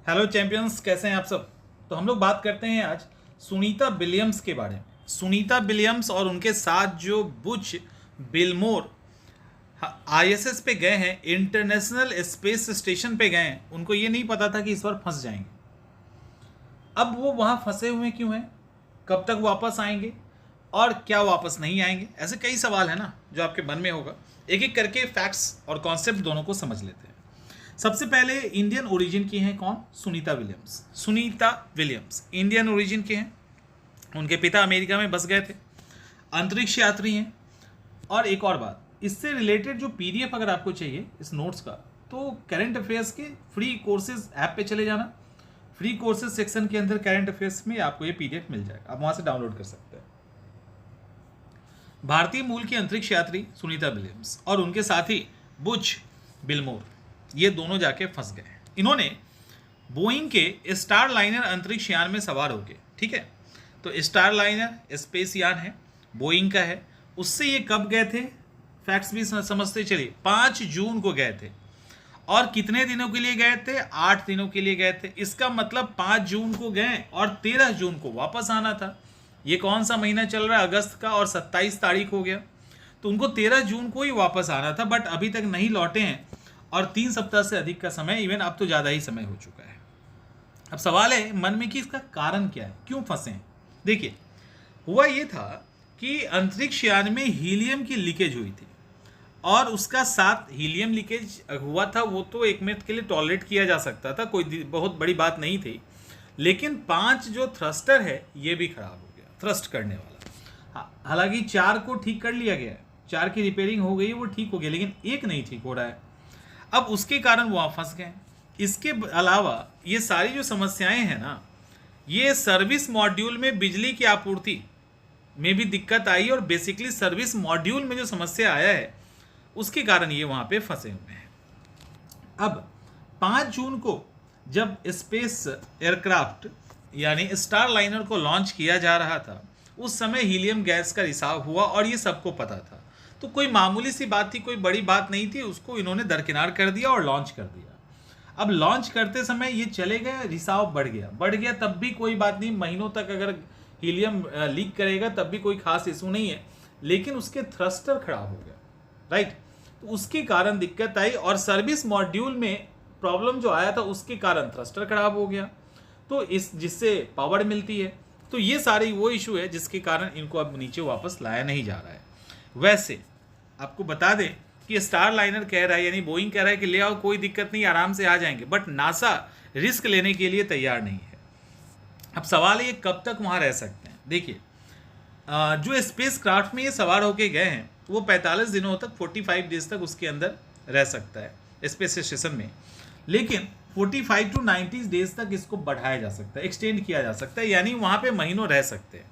Hello champions, कैसे हैं आप सब। तो हम लोग बात करते हैं आज सुनीता विलियम्स के बारे में। सुनीता विलियम्स और उनके साथ जो बुच बिलमोर आईएसएस पे गए हैं, इंटरनेशनल स्पेस स्टेशन पे गए हैं, उनको ये नहीं पता था कि इस बार फंस जाएंगे। अब वो वहाँ फंसे हुए क्यों हैं, कब तक वापस आएंगे और क्या वापस नहीं आएंगे, ऐसे कई सवाल हैं ना जो आपके मन में होगा। एक एक करके फैक्ट्स और कॉन्सेप्ट दोनों को समझ लेते हैं। सबसे पहले इंडियन ओरिजिन की हैं कौन? Sunita Williams. Sunita Williams Indian origin के हैं। उनके पिता अमेरिका में बस गए थे, अंतरिक्ष यात्री हैं। और एक और बात, इससे रिलेटेड जो पीडीएफ अगर आपको चाहिए इस नोट्स का, तो करंट अफेयर्स के फ्री कोर्सेज ऐप पे चले जाना। फ्री कोर्सेज सेक्शन के अंदर करंट अफेयर्स में आपको ये पीडीएफ मिल जाएगा, आप वहां से डाउनलोड कर सकते हैं। भारतीय मूल की अंतरिक्ष यात्री सुनीता विलियम्स और उनके साथी बुच बिलमोर, ये दोनों जाके फंस गए। इन्होंने बोइंग के स्टार लाइनर अंतरिक्ष यान में सवार हो गए। ठीक है, तो स्टार लाइनर स्पेस यान है, बोइंग का है। उससे ये कब गए थे, फैक्ट्स भी समझते चलिए। 5 जून को गए थे और कितने दिनों के लिए गए थे? 8 दिनों के लिए गए थे। इसका मतलब 5 जून को गए और 13 जून को वापस आना था। ये कौन सा महीना चल रहा है? अगस्त का, और 27 तारीख हो गया, तो उनको 13 जून को ही वापस आना था, बट अभी तक नहीं लौटे हैं और 3 सप्ताह से अधिक का समय, इवन अब तो ज़्यादा ही समय हो चुका है। अब सवाल है मन में कि इसका कारण क्या है, क्यों फंसे हैं। देखिए, हुआ ये था कि अंतरिक्ष यान में हीलियम की लीकेज हुई थी और उसका साथ हीलियम लीकेज हुआ था, वो तो 1 मिनट के लिए टॉलरेट किया जा सकता था, कोई बहुत बड़ी बात नहीं थी। लेकिन 5 जो थ्रस्टर है ये भी खराब हो गया, थ्रस्ट करने वाला। हालांकि 4 को ठीक कर लिया गया है, 4 की रिपेयरिंग हो गई है, वो ठीक हो गया, लेकिन 1 नहीं ठीक हो रहा है। अब उसके कारण वहाँ फंस गए। इसके अलावा ये सारी जो समस्याएं हैं ना, ये सर्विस मॉड्यूल में बिजली की आपूर्ति में भी दिक्कत आई, और बेसिकली सर्विस मॉड्यूल में जो समस्या आया है उसके कारण ये वहाँ पे फंसे हुए हैं। अब 5 जून को जब स्पेस एयरक्राफ्ट यानी स्टार लाइनर को लॉन्च किया जा रहा था, उस समय हीलियम गैस का रिसाव हुआ और ये सबको पता था। तो कोई मामूली सी बात थी, कोई बड़ी बात नहीं थी, उसको इन्होंने दरकिनार कर दिया और लॉन्च कर दिया। अब लॉन्च करते समय ये चले गए, रिसाव बढ़ गया, तब भी कोई बात नहीं, महीनों तक अगर हीलियम लीक करेगा तब भी कोई खास इशू नहीं है। लेकिन उसके थ्रस्टर खराब हो गया, राइट, तो उसके कारण दिक्कत आई और सर्विस मॉड्यूल में प्रॉब्लम जो आया था उसके कारण थ्रस्टर खराब हो गया, तो इस जिससे पावर मिलती है। तो ये सारी वो इशू है जिसके कारण इनको अब नीचे वापस लाया नहीं जा रहा है। वैसे आपको बता दें कि स्टार लाइनर कह रहा है, यानी बोइंग कह रहा है कि ले आओ, कोई दिक्कत नहीं, आराम से आ जाएंगे, बट नासा रिस्क लेने के लिए तैयार नहीं है। अब सवाल है ये कब तक वहाँ रह सकते हैं। देखिए, जो स्पेस क्राफ्ट में ये सवार होके गए हैं वो 45 दिनों तक, 45 डेज तक उसके अंदर रह सकता है स्पेस स्टेशन में, लेकिन 45 to 90 डेज तक इसको बढ़ाया जा सकता है, एक्सटेंड किया जा सकता है, यानी वहाँ पे महीनों रह सकते हैं।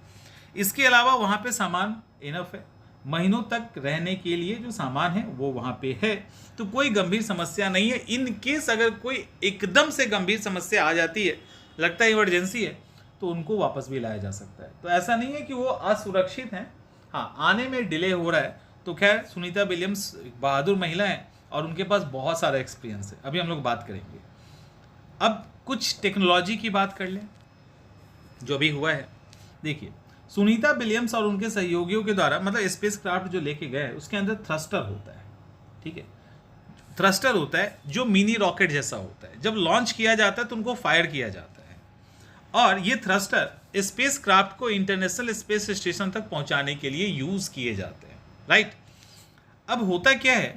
इसके अलावा वहाँ पे सामान इनफ है, महीनों तक रहने के लिए जो सामान है वो वहाँ पे है, तो कोई गंभीर समस्या नहीं है। इन केस अगर कोई एकदम से गंभीर समस्या आ जाती है, लगता है इमरजेंसी है, तो उनको वापस भी लाया जा सकता है। तो ऐसा नहीं है कि वो असुरक्षित हैं, हाँ आने में डिले हो रहा है। तो खैर, सुनीता विलियम्स बहादुर महिला हैं और उनके पास बहुत सारा एक्सपीरियंस है, अभी हम लोग बात करेंगे। अब कुछ टेक्नोलॉजी की बात कर लें जो भी हुआ है। देखिए, सुनीता विलियम्स और उनके सहयोगियों के द्वारा, मतलब स्पेस क्राफ्ट जो लेके गए उसके अंदर थ्रस्टर होता है, ठीक है, थ्रस्टर होता है जो मिनी रॉकेट जैसा होता है। जब लॉन्च किया जाता है तो उनको फायर किया जाता है, और ये थ्रस्टर स्पेस क्राफ्ट को इंटरनेशनल स्पेस स्टेशन तक पहुंचाने के लिए यूज किए जाते हैं, राइट। अब होता क्या है,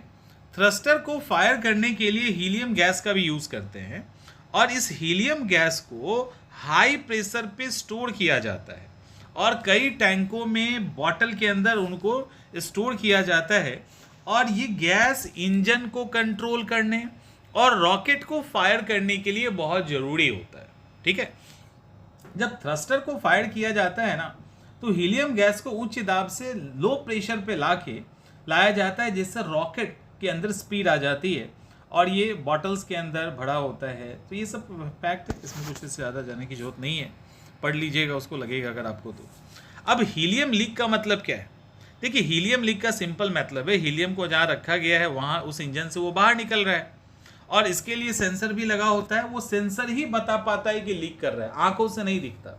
थ्रस्टर को फायर करने के लिए हीलियम गैस का भी यूज करते हैं, और इस हीलियम गैस को हाई प्रेशर पे स्टोर किया जाता है और कई टैंकों में बॉटल के अंदर उनको स्टोर किया जाता है, और ये गैस इंजन को कंट्रोल करने और रॉकेट को फायर करने के लिए बहुत ज़रूरी होता है, ठीक है। जब थ्रस्टर को फायर किया जाता है ना, तो हीलियम गैस को उच्च दाब से लो प्रेशर पे लाया जाता है, जिससे रॉकेट के अंदर स्पीड आ जाती है और ये बॉटल्स के अंदर भरा होता है। तो ये सब फैक्ट है, इसमें कुछ इससे ज़्यादा जाने की जरूरत नहीं है, पढ़ लीजिएगा, उसको लगेगा अगर आपको तो। अब हीलियम लीक का मतलब क्या है? देखिए, हीलियम लीक का सिंपल मतलब है, हीलियम को जहाँ रखा गया है वहाँ उस इंजन से वो बाहर निकल रहा है और इसके लिए सेंसर भी लगा होता है, वो सेंसर ही बता पाता है कि लीक कर रहा है, आंखों से नहीं दिखता।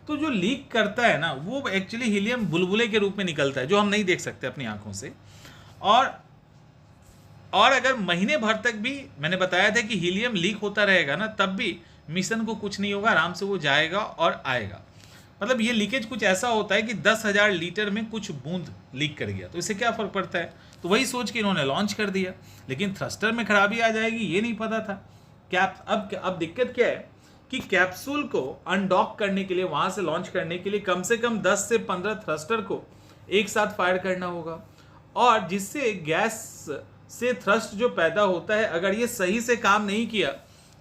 तो जो लीक करता है ना, वो एक्चुअली हीलियम बुलबुले के रूप में निकलता है, जो हम नहीं देख सकते अपनी आंखों से। और अगर महीने भर तक भी, मैंने बताया था कि हीलियम लीक होता रहेगा ना, तब भी मिशन को कुछ नहीं होगा, आराम से वो जाएगा और आएगा। मतलब ये लीकेज कुछ ऐसा होता है कि 10,000 लीटर में कुछ बूंद लीक कर गया, तो इससे क्या फ़र्क पड़ता है। तो वही सोच के इन्होंने लॉन्च कर दिया, लेकिन थ्रस्टर में खराबी आ जाएगी ये नहीं पता था। अब दिक्कत क्या है कि कैप्सूल को अनडॉक करने के लिए, वहाँ से लॉन्च करने के लिए कम से कम 10 से 15 थ्रस्टर को एक साथ फायर करना होगा, और जिससे गैस से थ्रस्ट जो पैदा होता है, अगर ये सही से काम नहीं किया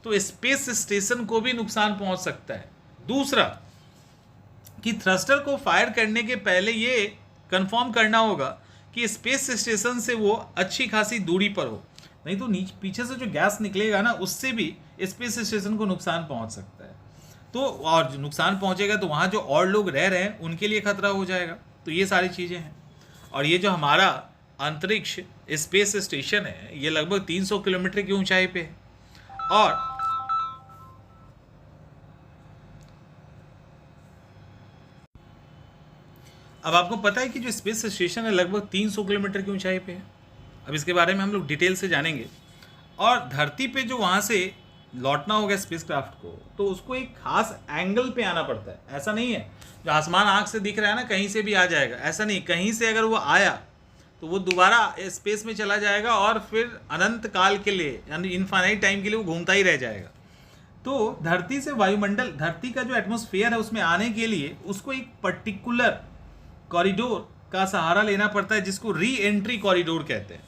तो स्पेस स्टेशन को भी नुकसान पहुंच सकता है। दूसरा कि थ्रस्टर को फायर करने के पहले ये कंफर्म करना होगा कि स्पेस स्टेशन से वो अच्छी खासी दूरी पर हो, नहीं तो पीछे से जो गैस निकलेगा ना, उससे भी स्पेस स्टेशन को नुकसान पहुंच सकता है। तो और जो नुकसान पहुंचेगा तो वहाँ जो और लोग रह रहे हैं उनके लिए खतरा हो जाएगा। तो ये सारी चीज़ें हैं। और ये जो हमारा अंतरिक्ष स्पेस स्टेशन है, ये लगभग 300 किलोमीटर की ऊंचाई पे है। और अब आपको पता है कि जो स्पेस स्टेशन है लगभग 300 किलोमीटर की ऊंचाई पे है। अब इसके बारे में हम लोग डिटेल से जानेंगे। और धरती पे जो वहाँ से लौटना होगा स्पेसक्राफ्ट को, तो उसको एक खास एंगल पे आना पड़ता है। ऐसा नहीं है जो आसमान आँख से दिख रहा है ना, कहीं से भी आ जाएगा, ऐसा नहीं। कहीं से अगर वो आया तो वो दोबारा स्पेस में चला जाएगा और फिर अनंत काल के लिए, यानी इनफाइनाइट टाइम के लिए वो घूमता ही रह जाएगा। तो धरती से वायुमंडल, धरती का जो एटमॉस्फेयर है उसमें आने के लिए उसको एक पर्टिकुलर कॉरिडोर का सहारा लेना पड़ता है, जिसको री एंट्री कॉरिडोर कहते हैं।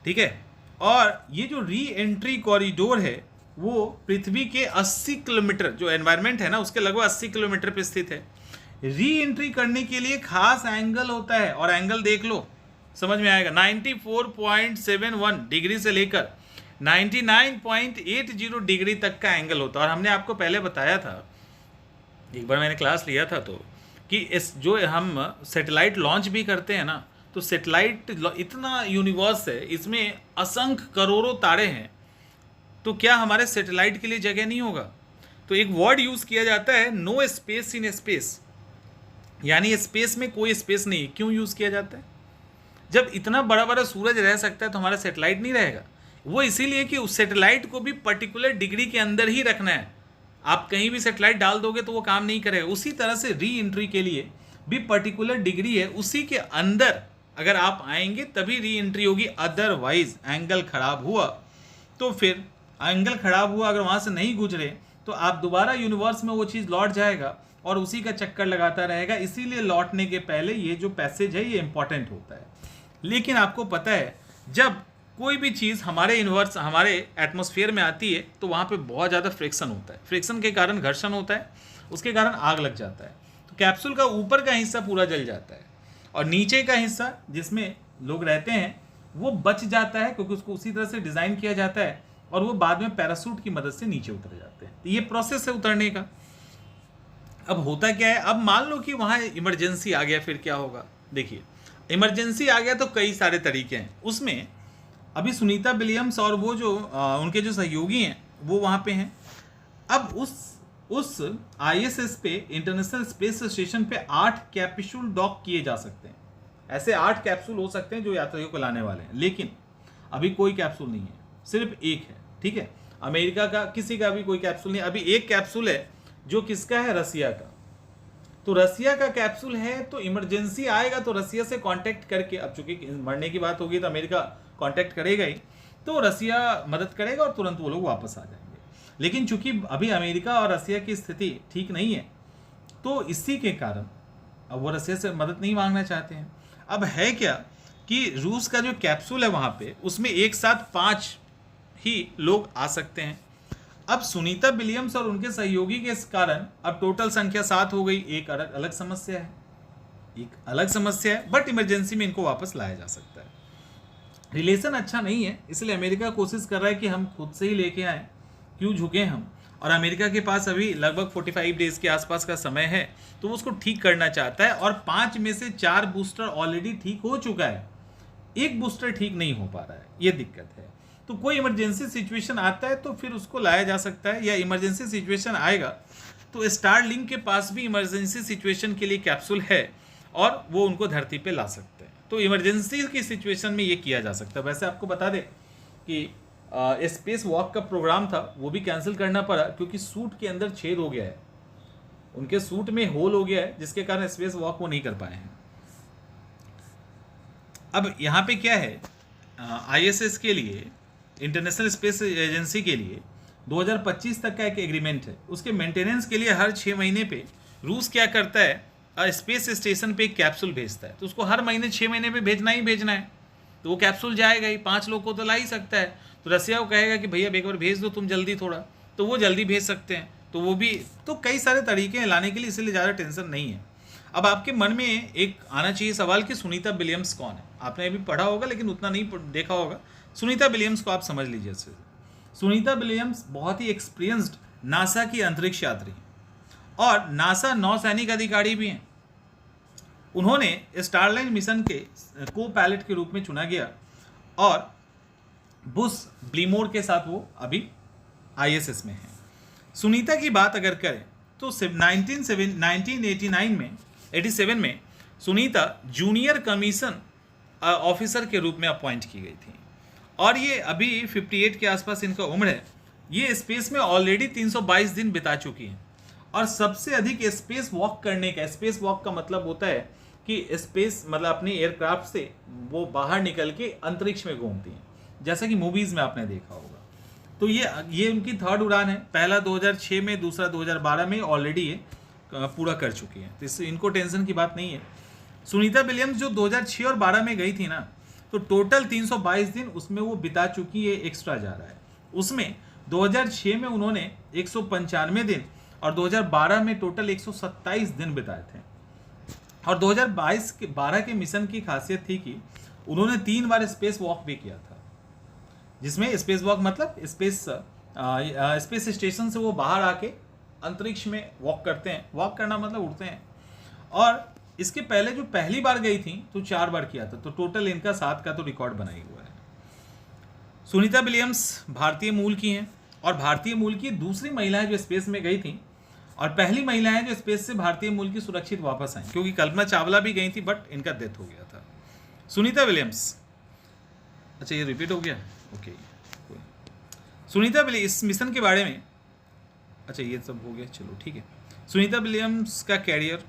ठीक है। और ये जो री एंट्री कॉरिडोर है वो पृथ्वी के 80 किलोमीटर, जो एनवायरनमेंट है ना उसके लगभग 80 किलोमीटर पे स्थित है। री एंट्री करने के लिए खास एंगल होता है, और एंगल देख लो समझ में आएगा। 94.71 डिग्री से लेकर 99.80 डिग्री तक का एंगल होता है। और हमने आपको पहले बताया था, एक बार मैंने क्लास लिया था, तो कि इस जो हम सैटेलाइट लॉन्च भी करते हैं ना, तो सैटेलाइट इतना यूनिवर्स है, इसमें असंख्य करोड़ों तारे हैं, तो क्या हमारे सैटेलाइट के लिए जगह नहीं होगा। तो एक वर्ड यूज़ किया जाता है, नो स्पेस इन स्पेस, यानी स्पेस में कोई स्पेस नहीं। क्यों यूज़ किया जाता है? जब इतना बड़ा बड़ा सूरज रह सकता है तो हमारा सैटेलाइट नहीं रहेगा। वो इसीलिए कि उस सैटेलाइट को भी पर्टिकुलर डिग्री के अंदर ही रखना है। आप कहीं भी सैटेलाइट डाल दोगे तो वो काम नहीं करेगा। उसी तरह से री एंट्री के लिए भी पर्टिकुलर डिग्री है, उसी के अंदर अगर आप आएंगे तभी री एंट्री होगी। अदरवाइज एंगल खराब हुआ तो फिर अगर वहाँ से नहीं गुजरे तो आप दोबारा यूनिवर्स में वो चीज़ लौट जाएगा और उसी का चक्कर लगाता रहेगा। इसीलिए लौटने के पहले ये जो पैसेज है ये इंपॉर्टेंट होता है। लेकिन आपको पता है, जब कोई भी चीज़ हमारे एटमॉस्फेयर में आती है तो वहाँ पे बहुत ज़्यादा फ्रिक्शन होता है। फ्रिक्शन के कारण घर्षण होता है, उसके कारण आग लग जाता है। तो कैप्सूल का ऊपर का हिस्सा पूरा जल जाता है और नीचे का हिस्सा जिसमें लोग रहते हैं वो बच जाता है, क्योंकि उसको उसी तरह से डिज़ाइन किया जाता है और वो बाद में पैराशूट की मदद से नीचे उतर जाते हैं। तो ये प्रोसेस है उतरने का। अब होता क्या है, अब मान लो कि वहाँ इमरजेंसी आ गया, फिर क्या होगा? देखिए, इमरजेंसी आ गया तो कई सारे तरीके हैं। उसमें अभी सुनीता विलियम्स और वो जो उनके जो सहयोगी हैं वो वहाँ पे हैं। अब उस ISS पे, इंटरनेशनल स्पेस स्टेशन पे 8 कैप्सूल डॉक किए जा सकते हैं। ऐसे 8 कैप्सूल हो सकते हैं जो यात्रियों को लाने वाले हैं, लेकिन अभी कोई कैप्सूल नहीं है, सिर्फ एक है। ठीक है, अमेरिका का किसी का भी कोई कैप्सूल नहीं। अभी एक कैप्सूल है जो किसका है? रसिया का। तो रसिया का कैप्सूल है, तो इमरजेंसी आएगा तो रसिया से कांटेक्ट करके, अब चूंकि मरने की बात होगी तो अमेरिका कांटेक्ट करेगा ही, तो रसिया मदद करेगा और तुरंत वो लोग वापस आ जाएंगे। लेकिन चूंकि अभी अमेरिका और रसिया की स्थिति ठीक नहीं है, तो इसी के कारण अब वो रसिया से मदद नहीं मांगना चाहते हैं। अब है क्या कि रूस का जो कैप्सूल है वहाँ पे, उसमें एक साथ 5 ही लोग आ सकते हैं। अब सुनीता विलियम्स और उनके सहयोगी के कारण अब टोटल संख्या 7 हो गई। एक अलग समस्या है, बट इमरजेंसी में इनको वापस लाया जा सकता है। रिलेशन अच्छा नहीं है, इसलिए अमेरिका कोशिश कर रहा है कि हम खुद से ही लेके आए, क्यों झुके हम। और अमेरिका के पास अभी लगभग 45 डेज के आसपास का समय है, तो वो उसको ठीक करना चाहता है। और 5 में से 4 बूस्टर ऑलरेडी ठीक हो चुका है, एक बूस्टर ठीक नहीं हो पा रहा है, ये दिक्कत है। तो तो कोई इमरजेंसी सिचुएशन आता है तो फिर उसको लाया जा सकता है, या इमरजेंसी सिचुएशन आएगा तो स्टारलिंक के पास भी इमरजेंसी सिचुएशन के लिए कैप्सूल है और वो उनको धरती पे ला सकते हैं। तो इमरजेंसी की सिचुएशन में ये किया जा सकता है। वैसे आपको बता दें कि स्पेस वॉक का प्रोग्राम था वो भी कैंसिल करना पड़ा क्योंकि सूट के अंदर छेद हो गया है, उनके सूट में होल हो गया है, जिसके कारण स्पेस वॉक वो नहीं कर पाए हैं। अब यहाँ पे क्या है, ISS के लिए, इंटरनेशनल स्पेस एजेंसी के लिए 2025 तक का एक एग्रीमेंट है। उसके मेंटेनेंस के लिए हर 6 महीने पे रूस क्या करता है, स्पेस स्टेशन पे एक कैप्सूल भेजता है। तो उसको हर महीने 6 महीने पे भेजना ही भेजना है, तो वो कैप्सूल जाएगा ही, 5 लोग को तो ला ही सकता है। तो रसिया को कहेगा कि भैया एक बार भेज दो तुम जल्दी थोड़ा, तो वो जल्दी भेज सकते हैं। तो वो भी, तो कई सारे तरीके हैं लाने के लिए, इसलिए ज़्यादा टेंशन नहीं है। अब आपके मन में एक आना चाहिए सवाल कि सुनीता विलियम्स कौन है। आपने अभी पढ़ा होगा लेकिन उतना नहीं देखा होगा। सुनीता विलियम्स को आप समझ लीजिए। सुनीता विलियम्स बहुत ही एक्सपीरियंस्ड नासा की अंतरिक्ष यात्री और नासा नौसैनिक अधिकारी भी हैं। उन्होंने स्टारलाइन मिशन के को पायलट के रूप में चुना गया और बुश ब्लीमोर के साथ वो अभी ISS में है। सुनीता की बात अगर करें तो 1987 में सुनीता जूनियर कमीशन ऑफिसर के रूप में अपॉइंट की गई थी और ये अभी 58 के आसपास इनका उम्र है। ये स्पेस में ऑलरेडी 322 दिन बिता चुकी हैं और सबसे अधिक स्पेस वॉक करने का, स्पेस वॉक का मतलब होता है कि स्पेस मतलब अपने एयरक्राफ्ट से वो बाहर निकल के अंतरिक्ष में घूमती हैं, जैसा कि मूवीज़ में आपने देखा होगा। तो ये उनकी 3rd उड़ान है। पहला 2006 में, दूसरा 2012 में, ऑलरेडी ये पूरा कर चुकी है, तो इससे इनको टेंशन की बात नहीं है। सुनीता विलियम्स जो 2006 और 12 में गई थी ना, तो टोटल 322 दिन उसमें वो बिता चुकी है, एक्स्ट्रा जा रहा है। उसमें 2006 में उन्होंने 195 दिन और 2012 में टोटल 127 दिन बिताए थे। और 2012 के मिशन की खासियत थी कि उन्होंने 3 बार स्पेस वॉक भी किया था, जिसमें स्पेस वॉक मतलब स्पेस स्टेशन से वो बाहर आके अंतरिक्ष में वॉक करते हैं। वॉक करना मतलब उड़ते हैं। और इसके पहले जो पहली बार गई थी तो 4 बार किया था, तो टोटल इनका 7 का तो रिकॉर्ड बना ही हुआ है। सुनीता विलियम्स भारतीय मूल की हैं और भारतीय मूल की दूसरी महिला है जो स्पेस में गई थी और पहली महिला है जो स्पेस से भारतीय मूल की सुरक्षित वापस आई, क्योंकि कल्पना चावला भी गई थी बट इनका डेथ हो गया था। सुनीता विलियम्स, अच्छा ये रिपीट हो गया, ओके। सुनीता विलियम्स इस मिशन के बारे में, अच्छा ये सब हो गया, चलो ठीक है। सुनीता विलियम्स का कैरियर,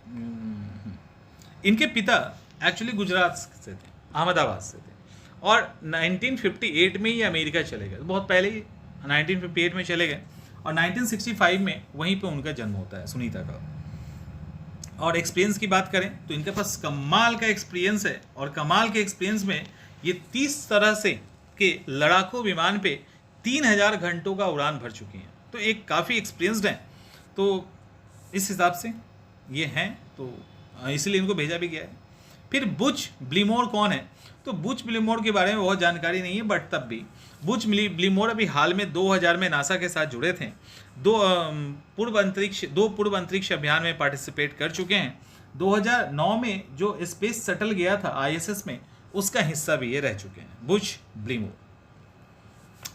इनके पिता एक्चुअली गुजरात से थे, अहमदाबाद से थे और 1958 में ये अमेरिका चले गए, बहुत पहले ही 1958 में चले गए और 1965 में वहीं पे उनका जन्म होता है सुनीता का। और एक्सपीरियंस की बात करें तो इनके पास कमाल का एक्सपीरियंस है और कमाल के एक्सपीरियंस में ये 30 तरह से के लड़ाकू विमान पे 3000 घंटों का उड़ान भर चुकी हैं, तो एक काफ़ी एक्सपीरियंस्ड हैं। तो इस हिसाब से ये हैं, तो इसलिए इनको भेजा भी गया है। फिर बुच ब्लीमोर कौन है, तो बुच ब्लीमोर के बारे में बहुत जानकारी नहीं है, बट तब भी बुच ब्लीमोर अभी हाल में 2000 में नासा के साथ जुड़े थे। दो पूर्व अंतरिक्ष अभियान में पार्टिसिपेट कर चुके हैं। 2009 में जो स्पेस शटल गया था ISS में, उसका हिस्सा भी ये रह चुके हैं, बुच ब्लीमोर।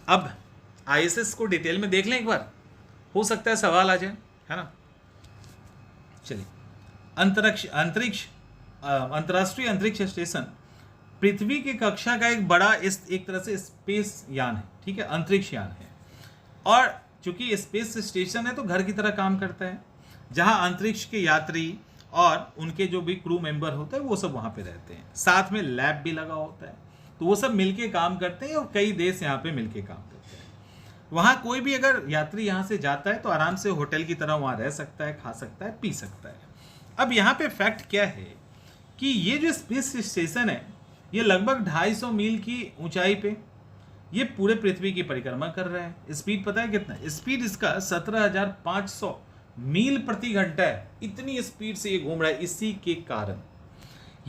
अब ISS को डिटेल में देख लें एक बार, हो सकता है सवाल आ जाए, है ना। चलिए, अंतर्राष्ट्रीय अंतरिक्ष स्टेशन पृथ्वी की कक्षा का एक बड़ा एक तरह से स्पेस यान है, ठीक है, अंतरिक्ष यान है। और चूंकि स्पेस स्टेशन है तो घर की तरह काम करता है, जहां अंतरिक्ष के यात्री और उनके जो भी क्रू मेंबर होते हैं वो सब वहां पे रहते हैं। साथ में लैब भी लगा होता है, तो वो सब मिलके काम करते हैं और कई देश यहाँ पे मिलके काम करते हैं। वहाँ कोई भी अगर यात्री यहाँ से जाता है तो आराम से होटल की तरह वहाँ रह सकता है, खा सकता है, पी सकता है। अब यहाँ पे फैक्ट क्या है कि ये जो स्पेस स्टेशन है ये लगभग 250 मील की ऊंचाई पे ये पूरे पृथ्वी की परिक्रमा कर रहा है। स्पीड पता है कितना? स्पीड इसका 17,500 मील प्रति घंटा है। इतनी स्पीड से ये घूम रहा है। इसी के कारण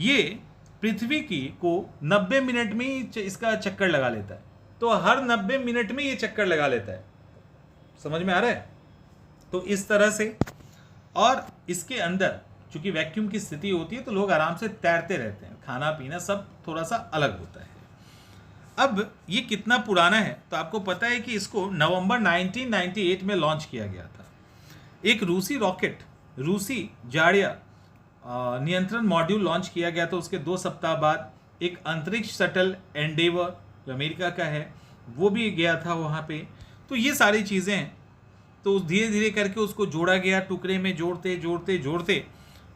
ये पृथ्वी की को 90 मिनट में ही इसका चक्कर लगा लेता है। तो हर 90 मिनट में ये चक्कर लगा लेता है। समझ में आ रहा है? तो इस तरह से, और इसके अंदर चूंकि वैक्यूम की स्थिति होती है तो लोग आराम से तैरते रहते हैं, खाना पीना सब थोड़ा सा अलग होता है। अब ये कितना पुराना है तो आपको पता है कि इसको नवंबर 1998 में लॉन्च किया गया था। एक रूसी रॉकेट, रूसी जाड़िया नियंत्रण मॉड्यूल लॉन्च किया गया था। उसके 2 सप्ताह बाद एक अंतरिक्ष शटल एंडेवर जो अमेरिका का है वो भी गया था वहाँ पे। तो ये सारी चीज़ें हैं। तो धीरे धीरे करके उसको जोड़ा गया, टुकड़े में जोड़ते जोड़ते जोड़ते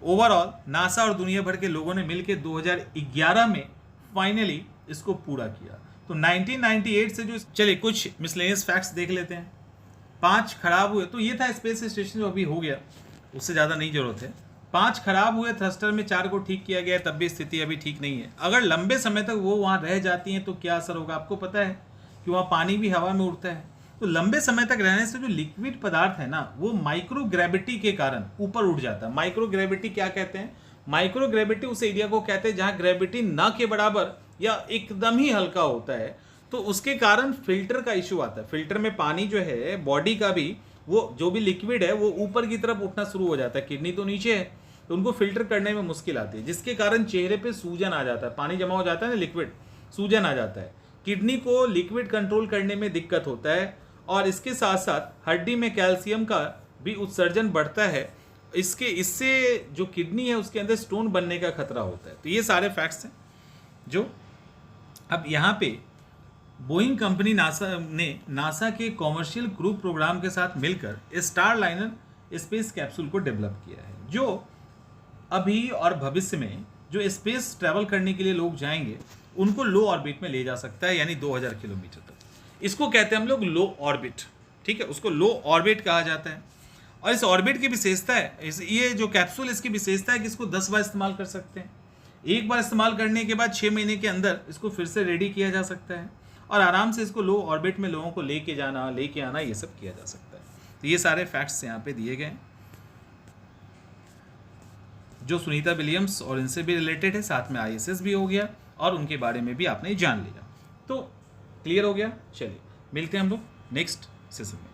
ओवरऑल नासा और दुनिया भर के लोगों ने मिलकर 2011 में फाइनली इसको पूरा किया। तो 1998 से जो चलिए कुछ मिसलेनियस फैक्ट्स देख लेते हैं। 5 खराब हुए, तो ये था स्पेस स्टेशन जो अभी हो गया, उससे ज़्यादा नहीं जरूरत है। 5 खराब हुए थ्रस्टर में, 4 को ठीक किया गया, तब भी स्थिति अभी ठीक नहीं है। अगर लंबे समय तक वो वहाँ रह जाती हैं तो क्या असर होगा? आपको पता है कि वहाँ पानी भी हवा में उड़ता है। तो लंबे समय तक रहने से जो लिक्विड पदार्थ है ना वो माइक्रो ग्रेविटी के कारण ऊपर उठ जाता है। माइक्रो ग्रेविटी क्या कहते हैं? माइक्रो ग्रेविटी उस एरिया को कहते हैं जहाँ ग्रेविटी ना के बराबर या एकदम ही हल्का होता है। तो उसके कारण फिल्टर का इशू आता है। फिल्टर में पानी जो है बॉडी का भी, वो जो भी लिक्विड है वो ऊपर की तरफ उठना शुरू हो जाता है। किडनी तो नीचे है तो उनको फिल्टर करने में मुश्किल आती है, जिसके कारण चेहरे पे सूजन आ जाता है। पानी जमा हो जाता है ना, लिक्विड, सूजन आ जाता है। किडनी को लिक्विड कंट्रोल करने में दिक्कत होता है और इसके साथ साथ हड्डी में कैल्शियम का भी उत्सर्जन बढ़ता है। इससे जो किडनी है उसके अंदर स्टोन बनने का खतरा होता है। तो ये सारे फैक्ट्स हैं जो अब यहाँ पे बोइंग कंपनी नासा के कॉमर्शियल क्रू प्रोग्राम के साथ मिलकर स्टार लाइनर स्पेस कैप्सूल को डेवलप किया है, जो अभी और भविष्य में जो स्पेस ट्रैवल करने के लिए लोग जाएंगे उनको लो ऑर्बिट में ले जा सकता है, यानी 2000 किलोमीटर तक। इसको कहते हैं हम लोग लो ऑर्बिट, ठीक है, उसको लो ऑर्बिट कहा जाता है। और इस ऑर्बिट की विशेषता है, ये जो कैप्सूल इसकी विशेषता है कि इसको 10 बार इस्तेमाल कर सकते हैं। एक बार इस्तेमाल करने के बाद 6 महीने के अंदर इसको फिर से रेडी किया जा सकता है और आराम से इसको लो ऑर्बिट में लोगों को लेके जाना, लेके आना, ये सब किया जा सकता है। तो ये सारे फैक्ट्स यहाँ पे दिए गए हैं जो सुनीता विलियम्स और इनसे भी रिलेटेड है। साथ में ISS भी हो गया और उनके बारे में भी आपने जान लिया। तो क्लियर हो गया। चलिए मिलते हैं हम लोग नेक्स्ट सेशन में।